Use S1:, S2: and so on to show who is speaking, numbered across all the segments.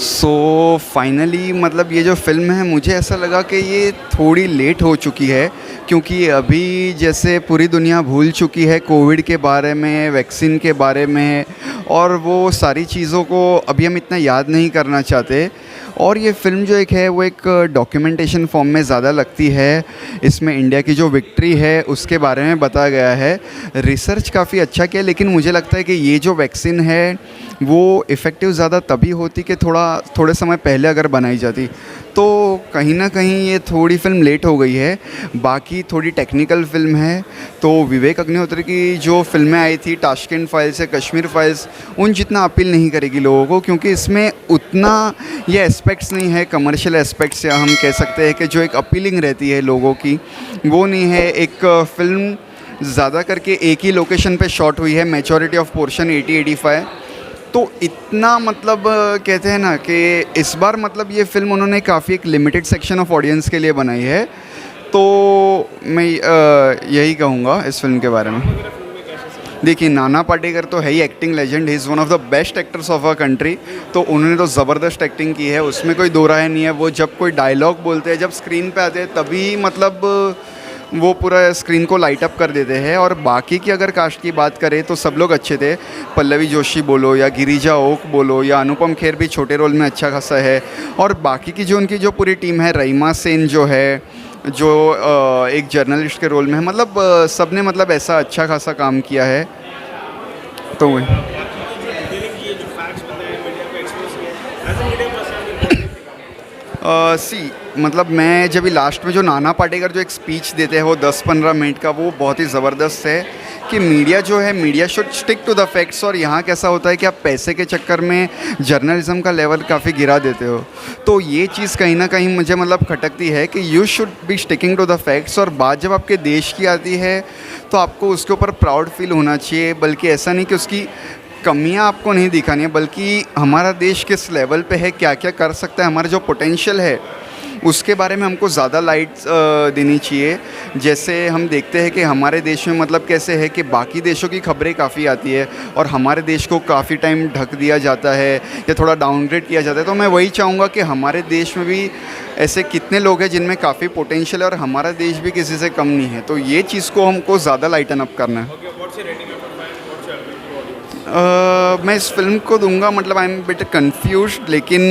S1: Finally मतलब ये जो फ़िल्म है मुझे ऐसा लगा कि ये थोड़ी लेट हो चुकी है, क्योंकि अभी जैसे पूरी दुनिया भूल चुकी है कोविड के बारे में, वैक्सीन के बारे में, और वो सारी चीज़ों को अभी हम इतना याद नहीं करना चाहते। और ये फ़िल्म जो एक है वो एक डॉक्यूमेंटेशन फॉर्म में ज़्यादा लगती है। इसमें इंडिया की जो विक्ट्री है उसके बारे में बताया गया है। रिसर्च काफ़ी अच्छा किया, लेकिन मुझे लगता है कि ये जो वैक्सीन है वो इफ़ेक्टिव ज़्यादा तभी होती कि थोड़े समय पहले अगर बनाई जाती। तो कहीं ना कहीं ये थोड़ी फ़िल्म लेट हो गई है। बाकी थोड़ी टेक्निकल फ़िल्म है। तो विवेक अग्निहोत्री की जो फ़िल्में आई थी, ताशकंद फाइल्स या कश्मीर फाइल्स, उन जितना अपील नहीं करेगी लोगों को, क्योंकि इसमें उतना ये एस्पेक्ट्स नहीं है, कमर्शियल एस्पेक्ट्स या हम कह सकते हैं कि जो एक अपीलिंग रहती है लोगों की, वो नहीं है। एक फ़िल्म ज़्यादा करके एक ही लोकेशन पे शॉट हुई है, मेजॉरिटी ऑफ पोर्शन 80-85। तो इतना मतलब कहते हैं ना कि इस बार मतलब ये फ़िल्म उन्होंने काफ़ी एक लिमिटेड सेक्शन ऑफ ऑडियंस के लिए बनाई है। तो मैं यही कहूँगा इस फिल्म के बारे में। देखिए, नाना पाटेकर तो है ही acting legend, he is one of the best actors of a country. तो उन्होंने तो ज़बरदस्त एक्टिंग की है, उसमें कोई दो राय नहीं है। वो जब कोई डायलॉग बोलते हैं, जब स्क्रीन पे आते हैं, तभी मतलब वो पूरा स्क्रीन को लाइट अप कर देते हैं। और बाकी की अगर कास्ट की बात करें तो सब लोग अच्छे थे। पल्लवी जोशी बोलो या गिरिजा ओक बोलो या अनुपम खेर भी छोटे रोल में अच्छा खासा है। और बाकी की जो उनकी जो पूरी टीम है, रईमा सेन जो है, जो एक जर्नलिस्ट के रोल में है, मतलब सब ने मतलब ऐसा अच्छा खासा काम किया है। तो सी मतलब मैं जब लास्ट में जो नाना पाटेकर जो एक स्पीच देते हैं वो 10-15 मिनट का, वो बहुत ही ज़बरदस्त है कि मीडिया जो है, media should stick to the facts. और यहाँ कैसा होता है कि आप पैसे के चक्कर में जर्नलिज्म का लेवल काफ़ी गिरा देते हो। तो ये चीज़ कहीं ना कहीं मुझे मतलब खटकती है कि you should be sticking to the facts. और बात जब आपके देश की आती है तो आपको उसके ऊपर प्राउड फील होना चाहिए, बल्कि ऐसा नहीं कि उसकी कमियां आपको नहीं दिखानी है, बल्कि हमारा देश किस लेवल पे है, क्या क्या कर सकता है, हमारा जो पोटेंशियल है उसके बारे में हमको ज़्यादा लाइट देनी चाहिए। जैसे हम देखते हैं कि हमारे देश में मतलब कैसे है कि बाकी देशों की खबरें काफ़ी आती है और हमारे देश को काफ़ी टाइम ढक दिया जाता है या थोड़ा डाउनग्रेड किया जाता है। तो मैं वही चाहूँगा कि हमारे देश में भी ऐसे कितने लोग हैं जिनमें काफ़ी पोटेंशियल है और हमारा देश भी किसी से कम नहीं है। तो ये चीज़ को हमको ज़्यादा लाइटन अप करना है। मैं इस फिल्म को दूंगा, मतलब आई एम बिट कन्फ्यूज, लेकिन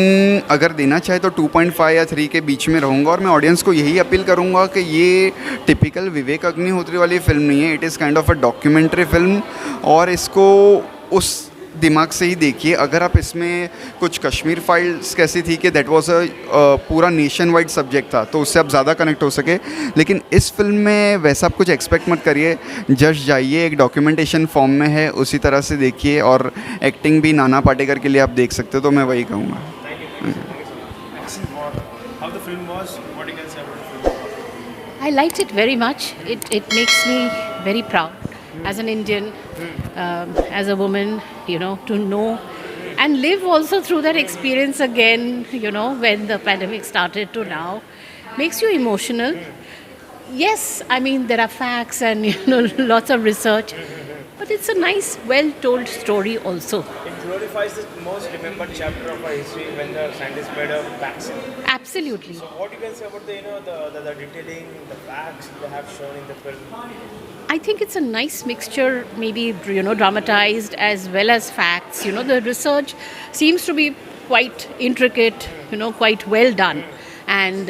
S1: अगर देना चाहे तो 2.5 या 3 के बीच में रहूँगा। और मैं ऑडियंस को यही अपील करूँगा कि ये टिपिकल विवेक अग्निहोत्री वाली फिल्म नहीं है। It is kind of a documentary film, और इसको उस दिमाग से ही देखिए। अगर आप इसमें कुछ कश्मीर फाइल्स कैसी थी कि दैट वाज अ पूरा नेशन वाइड सब्जेक्ट था, तो उससे आप ज़्यादा कनेक्ट हो सके, लेकिन इस फिल्म में वैसा आप कुछ एक्सपेक्ट मत करिए। जस्ट जाइए, एक डॉक्यूमेंटेशन फॉर्म में है, उसी तरह से देखिए। और एक्टिंग भी नाना पाटेकर के लिए आप देख सकते हो, तो मैं वही कहूँगा।
S2: I liked it very much. It makes me very proud as an Indian, as a woman, to know and live also through that experience again, when the pandemic started to now. Makes you emotional. Yes, I mean, there are facts and, lots of research, but it's a nice, well-told story also.
S3: It glorifies the most remembered chapter of our history when the scientists made a vaccine.
S2: Absolutely.
S3: So what you can say about the detailing, the facts they have shown in the film?
S2: I think it's a nice mixture, maybe, dramatized as well as facts. The research seems to be quite intricate, quite well done. And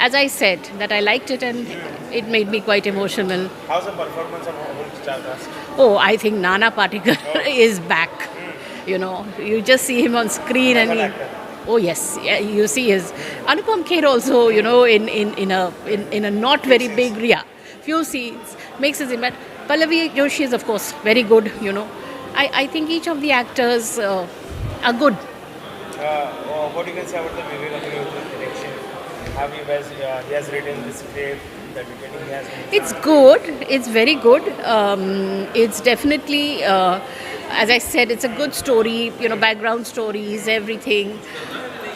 S2: as I said, that I liked it and it made me quite emotional.
S3: How's the performance of our star cast?
S2: Oh, I think Nana Patekar is back. You just see him on screen and oh yes, yeah, you see his Anupam Kher also, in a not very big few scenes makes his impact. Pallavi Joshi is of course very good. I think each of the actors are good.
S3: What you can say about the Vivek Agnihotri direction? Have you guys? He has written the script. The detailing he has.
S2: It's good. It's very good. It's definitely, as I said, it's a good story. Background stories, everything.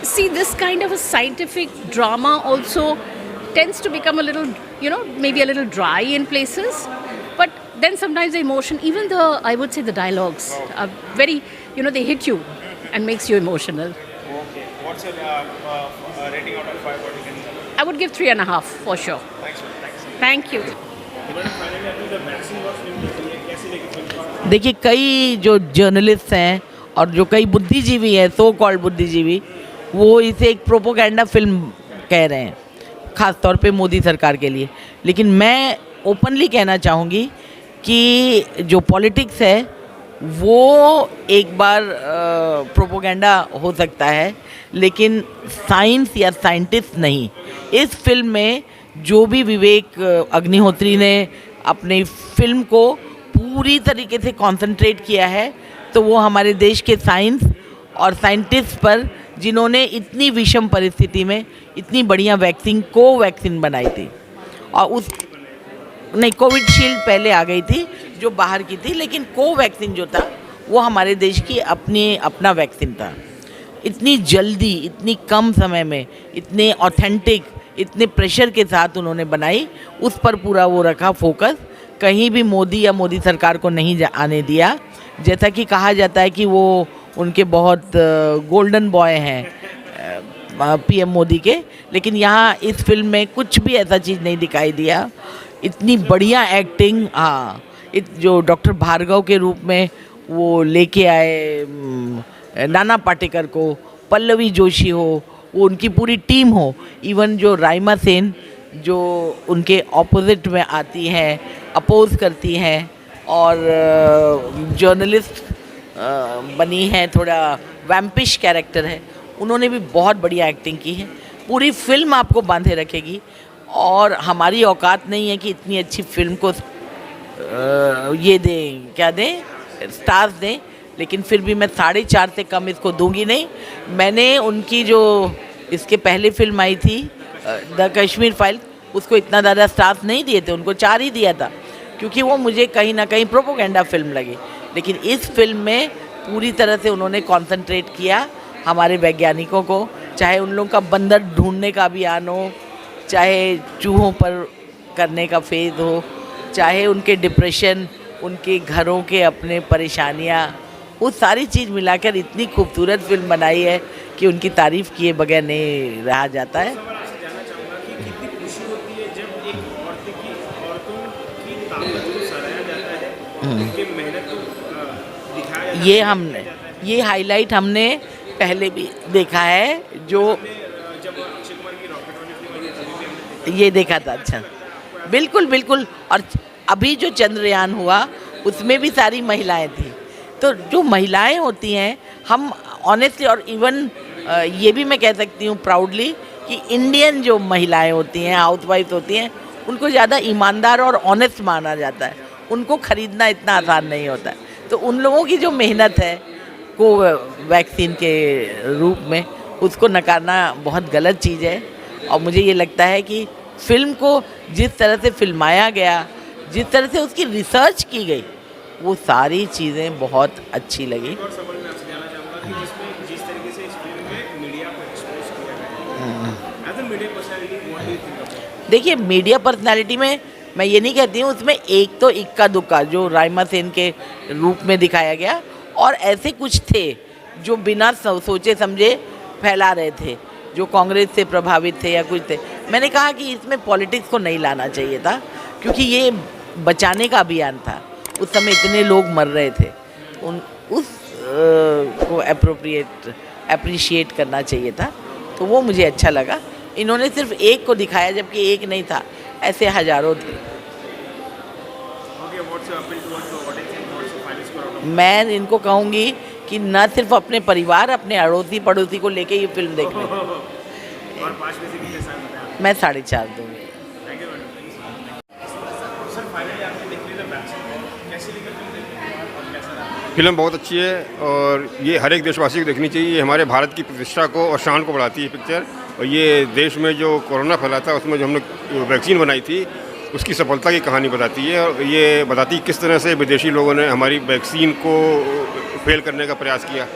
S2: See, this kind of a scientific drama also tends to become a little, maybe a little dry in places. But then sometimes the emotion, even I would say the dialogues are very, they hit you and makes you emotional.
S3: what's your rating out of 5? What you can?
S2: I would give 3.5 for sure.
S3: Thanks, man. Thanks.
S2: Thank you.
S3: Finally आपने जब vaccine war film देखी है, कैसी लगी film?
S4: देखिए, कई जो journalist हैं और जो कई बुद्धिजीवी हैं, सो कॉल्ड बुद्धिजीवी, वो इसे एक प्रोपोगेंडा फिल्म कह रहे हैं, ख़ास तौर पे मोदी सरकार के लिए। लेकिन मैं ओपनली कहना चाहूँगी कि जो पॉलिटिक्स है वो एक बार प्रोपोगेंडा हो सकता है, लेकिन साइंस या साइंटिस्ट नहीं। इस फिल्म में जो भी विवेक अग्निहोत्री ने अपनी फिल्म को पूरी तरीके से कंसंट्रेट किया है, तो वो हमारे देश के साइंस और साइंटिस्ट पर, जिन्होंने इतनी विषम परिस्थिति में इतनी बढ़िया वैक्सीन कोवैक्सीन बनाई थी। और उस नहीं, कोविशील्ड पहले आ गई थी जो बाहर की थी, लेकिन कोवैक्सीन जो था वो हमारे देश की अपना वैक्सीन था। इतनी जल्दी, इतनी कम समय में, इतने ऑथेंटिक, इतने प्रेशर के साथ उन्होंने बनाई, उस पर पूरा वो रखा फोकस। कहीं भी मोदी या मोदी सरकार को नहीं आने दिया। जैसा कि कहा जाता है कि वो उनके बहुत गोल्डन बॉय हैं पीएम मोदी के, लेकिन यहाँ इस फिल्म में कुछ भी ऐसा चीज़ नहीं दिखाई दिया। इतनी बढ़िया एक्टिंग, हाँ, जो डॉक्टर भार्गव के रूप में वो लेके आए नाना पाटेकर को, पल्लवी जोशी हो, वो उनकी पूरी टीम हो, इवन जो राइमा सेन जो उनके ऑपोजिट में आती हैं, अपोज करती हैं और जर्नलिस्ट बनी है, थोड़ा वैम्पिश कैरेक्टर है, उन्होंने भी बहुत बढ़िया एक्टिंग की है। पूरी फिल्म आपको बांधे रखेगी और हमारी औकात नहीं है कि इतनी अच्छी फिल्म को ये दें, क्या दें, स्टार्स दें, लेकिन फिर भी मैं 4.5 से कम इसको दूंगी नहीं। मैंने उनकी जो इसके पहले फिल्म आई थी द कश्मीर फाइल, उसको इतना ज़्यादा स्टार्स नहीं दिए थे, उनको 4 ही दिया था, क्योंकि वो मुझे कहीं ना कहीं प्रोपोगेंडा फिल्म लगी। लेकिन इस फिल्म में पूरी तरह से उन्होंने कंसंट्रेट किया हमारे वैज्ञानिकों को, चाहे उन लोगों का बंदर ढूंढने का अभियान हो, चाहे चूहों पर करने का फेज हो, चाहे उनके डिप्रेशन, उनके घरों के अपने परेशानियाँ, वो सारी चीज़ मिलाकर इतनी खूबसूरत फिल्म बनाई है कि उनकी तारीफ़ किए बगैर नहीं रहा जाता है।
S3: जानना चाहूँगा कि कितनी खुशी होती है जब एक औरतों की ताकत को सराहा जाता है, उनकी मेहनत को दिखाया जाता है।
S4: ये हमने ये हाईलाइट हमने पहले भी देखा है, जो
S3: जब अक्षय कुमार की रॉकेट वाली फिल्म आई थी, तभी भी
S4: ये देखा था। अच्छा, बिल्कुल बिल्कुल। और अभी जो चंद्रयान हुआ उसमें भी सारी महिलाएं थी। तो जो महिलाएं होती हैं, हम ऑनेस्टली, और इवन ये भी मैं कह सकती हूँ प्राउडली कि इंडियन जो महिलाएं होती हैं, हाउसवाइफ होती हैं, उनको ज़्यादा ईमानदार और ऑनेस्ट माना जाता है। उनको ख़रीदना इतना आसान नहीं होता है। तो उन लोगों की जो मेहनत है को वैक्सीन के रूप में, उसको नकारना बहुत गलत चीज़ है। और मुझे ये लगता है कि फिल्म को जिस तरह से फिल्माया गया, जिस तरह से उसकी रिसर्च की गई, वो सारी चीज़ें बहुत अच्छी लगी।
S3: और सवाल मैं आपसे जानना चाहूँगा कि जिसमें जिस तरीके से इस फिल्म में मीडिया को एक्सपोज किया गया है, as a media personality, what do you think of it?
S4: देखिए, मीडिया पर्सनालिटी में मैं ये नहीं कहती हूँ, उसमें एक तो इक्का दुक्का जो राइमा सेन के रूप में दिखाया गया, और ऐसे कुछ थे जो बिना सोचे समझे फैला रहे थे, जो कांग्रेस से प्रभावित थे या कुछ थे। मैंने कहा कि इसमें पॉलिटिक्स को नहीं लाना चाहिए था, क्योंकि ये बचाने का अभियान था। उस समय इतने लोग मर रहे थे, को अप्रिशिएट करना चाहिए था। तो वो मुझे अच्छा लगा। इन्होंने सिर्फ एक को दिखाया, जबकि एक नहीं था, ऐसे हजारों थे।
S3: Okay, what's your appeal towards the audience and what's your final score out of?
S4: मैं इनको कहूँगी कि न सिर्फ अपने परिवार, अपने अड़ोसी पड़ोसी को लेके ये फिल्म देखने।
S3: और 5 में से कितने साल बताया?
S4: मैं 4.5 दूँगी।
S3: Thank you madam. Sir, finally आपने देख ली द वैक्सीन, कैसी लगी फिल्म देखने और कैसा रहा?
S5: फिल्म बहुत अच्छी है और ये हर एक देशवासी को देखनी चाहिए। ये हमारे भारत की प्रतिष्ठा को और शान को बढ़ाती है पिक्चर। और ये देश में जो कोरोना फैला था, उसमें जो हमने वैक्सीन बनाई थी, उसकी सफलता की कहानी बताती है। और ये बताती है किस तरह से विदेशी लोगों ने हमारी वैक्सीन को फेल करने का प्रयास किया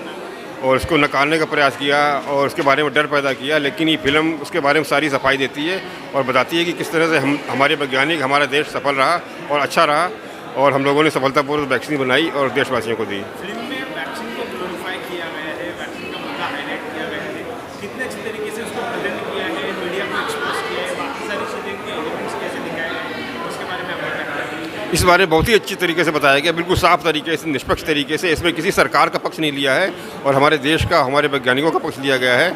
S5: और उसको नकारने का प्रयास किया और उसके बारे में डर पैदा किया। लेकिन ये फिल्म उसके बारे में सारी सफाई देती है और बताती है कि किस तरह से हमारे वैज्ञानिक, हमारा देश सफल रहा और अच्छा रहा, और हम लोगों ने सफलतापूर्वक वैक्सीन बनाई और देशवासियों को दी।
S3: फिल्म में वैक्सीन को ग्लोरीफाई किया गया है, वैक्सीन का मुद्दा हाईलाइट किया गया है, कितने अच्छे तरीके से उसको प्रेजेंट किया है, मीडिया को एक्सपोज किया है, बाकी सारी चीज़ें के एलिमेंट्स कैसे दिखाए गए हैं, उसके बारे में आप क्या कहते हैं?
S5: इस बारे में बहुत ही अच्छी तरीके से बताया गया, बिल्कुल साफ तरीके से, निष्पक्ष तरीके से। इसमें किसी सरकार का पक्ष नहीं लिया है और हमारे देश का, हमारे वैज्ञानिकों का पक्ष लिया गया है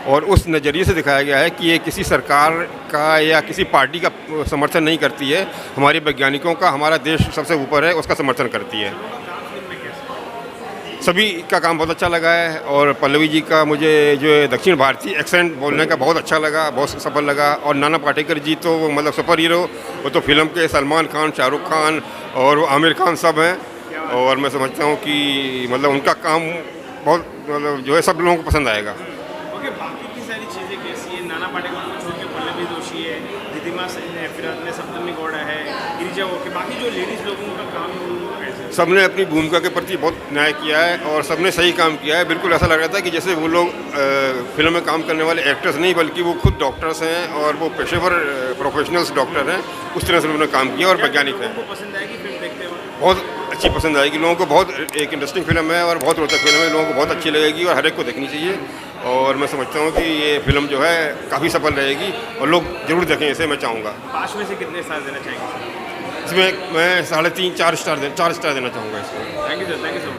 S5: और उस नज़रिए से दिखाया गया है कि ये किसी सरकार का या किसी पार्टी का समर्थन नहीं करती है। हमारे वैज्ञानिकों का, हमारा देश सबसे ऊपर है, उसका समर्थन करती है। सभी का काम बहुत अच्छा लगा है और पल्लवी जी का मुझे जो है दक्षिण भारतीय एक्सेंट बोलने का बहुत अच्छा लगा, बहुत सफल लगा। और नाना पाटेकर जी तो मतलब सुपर हीरो, वो तो फिल्म के सलमान खान, शाहरुख खान और आमिर खान सब हैं और मैं समझता हूँ कि मतलब उनका काम बहुत मतलब जो है सब लोगों को पसंद आएगा।
S3: ओके, बाकी की सारी चीज़ें कैसी है? नाना पाटेकर को छोड़ के पल्लवी जोशी है, रिद्धिमा सेन है, फिर अपने सप्तमी गौड़ा है, गिरिजा ओके, बाकी जो लेडीज़ लोगों का काम है उनको कैसे?
S5: सबने अपनी भूमिका के प्रति बहुत न्याय किया है और सबने सही काम किया है। बिल्कुल ऐसा लग रहा था कि जैसे वो लोग फिल्म में काम करने वाले एक्टर्स नहीं बल्कि वो खुद डॉक्टर्स हैं और वो पेशेवर प्रोफेशनल्स डॉक्टर हैं। उस तरह से उन्होंने काम किया और वैज्ञानिक हैं।
S3: उनको पसंद आएगी फिल्म देखते हुए?
S5: बहुत अच्छी पसंद आएगी लोगों को, बहुत एक इंटरेस्टिंग फिल्म है और बहुत रोचक फिल्म है, लोगों को बहुत अच्छी लगेगी और हर एक को देखनी चाहिए। और मैं समझता हूँ कि ये फिल्म जो है काफ़ी सफल रहेगी और लोग जरूर देखें इसे, मैं चाहूँगा।
S3: 5 में से कितने स्टार देना चाहेंगे?
S5: इसमें मैं 3.5 4 स्टार देना चाहूँगा इसको।
S3: Thank you sir, thank you so much.